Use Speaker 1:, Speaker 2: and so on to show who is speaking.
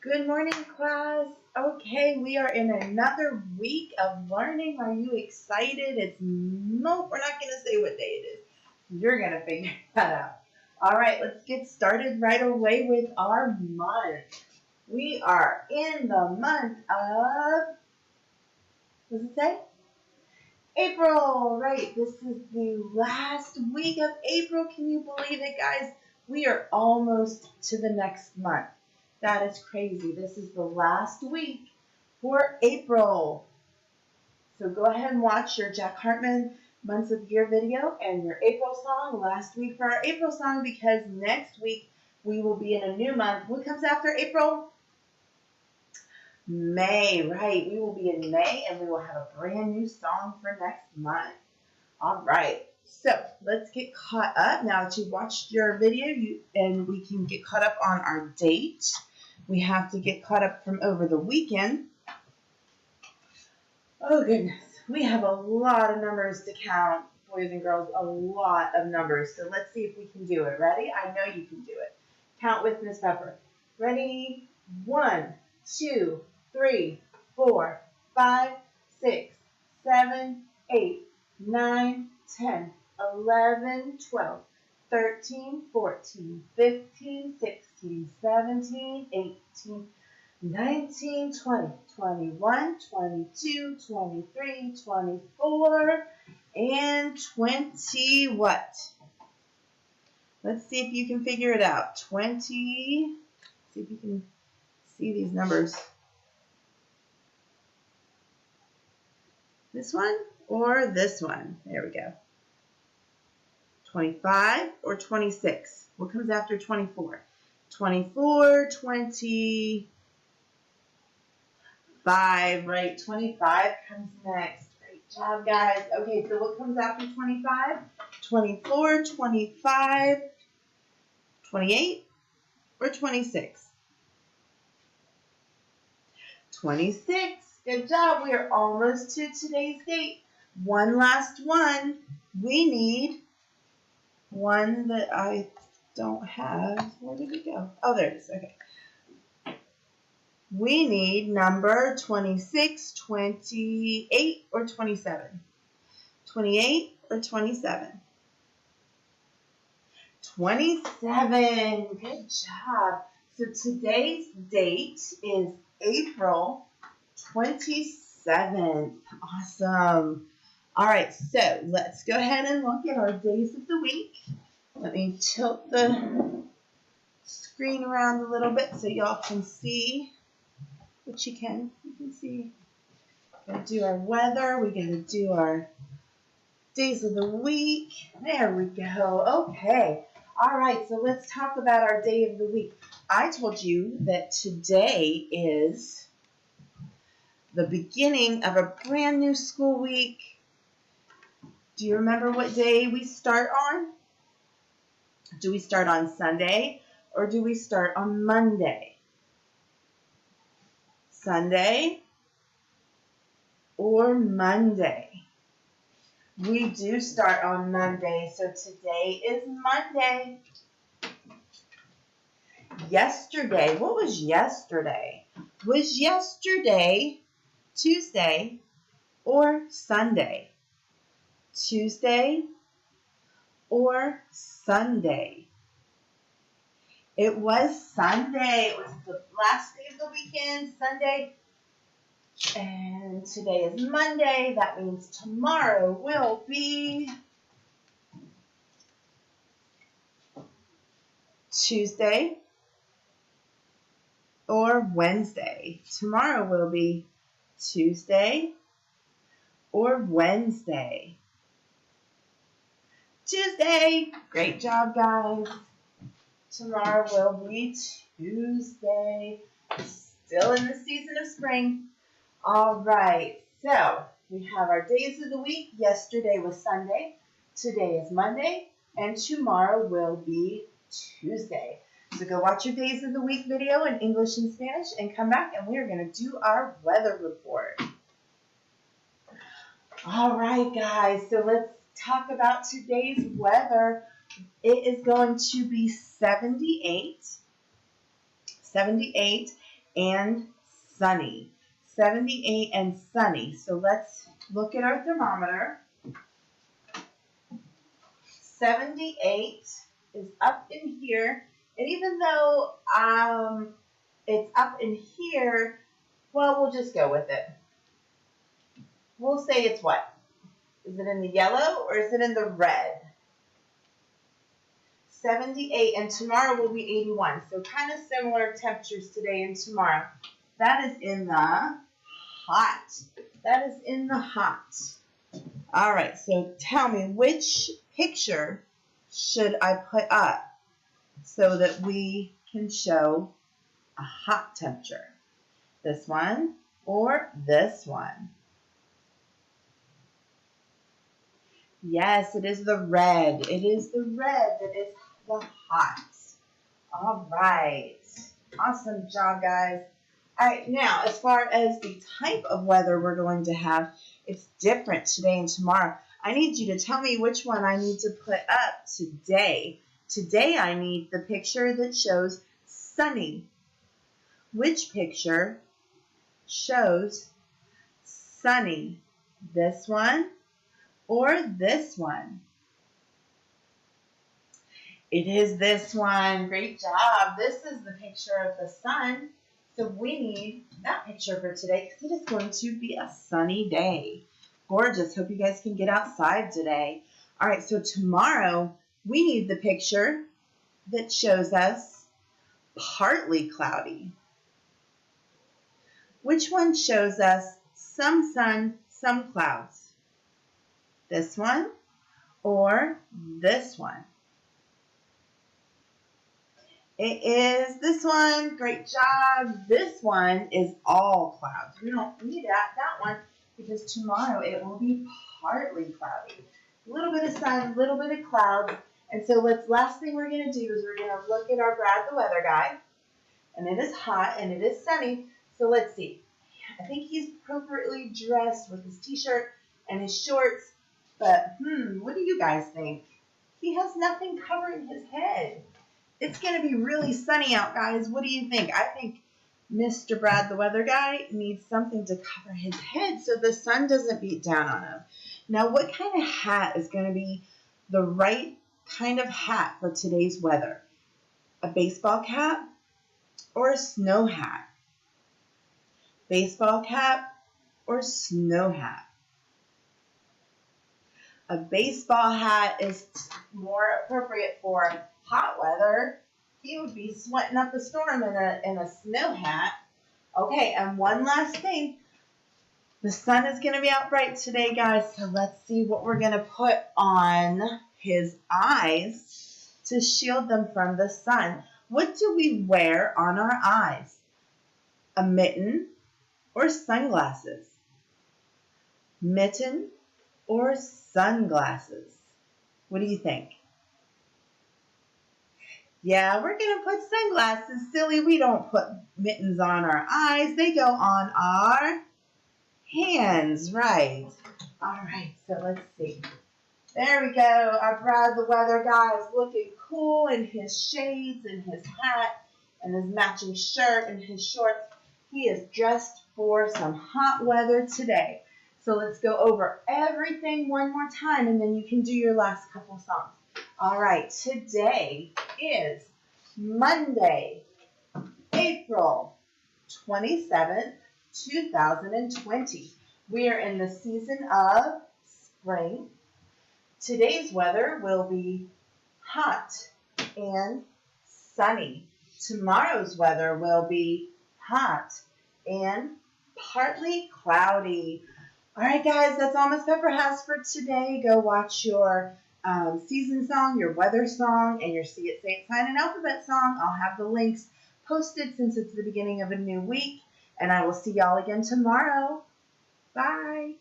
Speaker 1: Good morning, class. Okay, we are in another week of learning. Are you excited? Nope, we're not going to say what day it is. You're going to figure that out. All right, let's get started right away with our month. We are in the month of, what does it say? April, right? This is the last week of April. Can you believe it, guys? We are almost to the next month. That is crazy. This is the last week for April. So go ahead and watch your Jack Hartman Months of the Year video and your April song last week for our April song, because next week we will be in a new month. What comes after April? May, right? We will be in May and we will have a brand new song for next month. All right. So let's get caught up. Now that you watched your video, and we can get caught up on our date. We have to get caught up from over the weekend. Oh goodness, we have a lot of numbers to count, boys and girls, a lot of numbers. So let's see if we can do it. Ready? I know you can do it. Count with Miss Peffer. Ready? 1, 2, 3, 4, 5, 6, 7, 8, 9, 10, 11, 12, 13, 14, 15, 16, 17, 18, 19, 20, 21, 22, 23, 24, and 20 what? Let's see if you can figure it out. 20, see if you can see these numbers. This one or this one? There we go. 25 or 26? What comes after 24? 24, 25, right? 25 comes next. Great job, guys. Okay, so what comes after 25? 24, 25, 28, or 26? 26. Good job. We are almost to today's date. One last one. We need one that I don't have. Where did it go? Oh, there it is. Okay. We need number 26, 28, or 27. 28 or 27? 27. Good job. So today's date is April 27th. Awesome. All right, so let's go ahead and look at our days of the week. Let me tilt the screen around a little bit so y'all can see what you can. You can see. We're going to do our weather. We're going to do our days of the week. There we go. Okay. All right, so let's talk about our day of the week. I told you that today is the beginning of a brand new school week. Do you remember what day we start on? Do we start on Sunday or do we start on Monday? Sunday or Monday? We do start on Monday, so today is Monday. Yesterday, what was yesterday? Was yesterday Tuesday or Sunday? Tuesday or Sunday? It was Sunday. It was the last day of the weekend, Sunday. And today is Monday. That means tomorrow will be Tuesday or Wednesday. Tomorrow will be Tuesday or Wednesday. Tuesday. Great job, guys. Tomorrow will be Tuesday. Still in the season of spring. All right. So we have our days of the week. Yesterday was Sunday. Today is Monday. And tomorrow will be Tuesday. So go watch your days of the week video in English and Spanish and come back and we are going to do our weather report. All right, guys. So let's talk about today's weather. It is going to be 78. and sunny. 78 and sunny. So let's look at our thermometer. 78 is up in here. And even though it's up in here, well, we'll just go with it. We'll say it's what? Is it in the yellow or is it in the red? 78, and tomorrow will be 81. So kind of similar temperatures today and tomorrow. That is in the hot. That is in the hot. All right, so tell me, which picture should I put up so that we can show a hot temperature? This one or this one? Yes, it is the red. It is the red that is the hot. All right. Awesome job, guys. All right, now, as far as the type of weather we're going to have, it's different today and tomorrow. I need you to tell me which one I need to put up today. Today, I need the picture that shows sunny. Which picture shows sunny? This one or this one? It is this one. Great job. This is the picture of the sun. So we need that picture for today because it is going to be a sunny day. Gorgeous. Hope you guys can get outside today. All right, so tomorrow we need the picture that shows us partly cloudy. Which one shows us some sun, some clouds? This one or this one? It is this one. Great job. This one is all clouds. We don't need that one because tomorrow it will be partly cloudy. A little bit of sun, a little bit of clouds. And so last thing we're going to do is we're going to look at our Brad the weather guy. And it is hot and it is sunny. So let's see. I think he's appropriately dressed with his t-shirt and his shorts. But, what do you guys think? He has nothing covering his head. It's going to be really sunny out, guys. What do you think? I think Mr. Brad, the weather guy, needs something to cover his head so the sun doesn't beat down on him. Now, what kind of hat is going to be the right kind of hat for today's weather? A baseball cap or a snow hat? Baseball cap or snow hat? A baseball hat is more appropriate for hot weather. He would be sweating up a storm in a snow hat. Okay, and one last thing. The sun is going to be out bright today, guys, so let's see what we're going to put on his eyes to shield them from the sun. What do we wear on our eyes? A mitten or sunglasses? Mitten or sunglasses? What do you think? Yeah, we're going to put sunglasses. Silly, we don't put mittens on our eyes. They go on our hands, right? All right, so let's see. There we go. Our Brad the weather guy is looking cool in his shades and his hat and his matching shirt and his shorts. He is dressed for some hot weather today. So let's go over everything one more time and then you can do your last couple songs. All right, today is Monday, April 27th, 2020. We are in the season of spring. Today's weather will be hot and sunny. Tomorrow's weather will be hot and partly cloudy. All right, guys, that's all Miss Peffer has for today. Go watch your season song, your weather song, and your See It, Say It, Sign, and Alphabet song. I'll have the links posted since it's the beginning of a new week, and I will see y'all again tomorrow. Bye.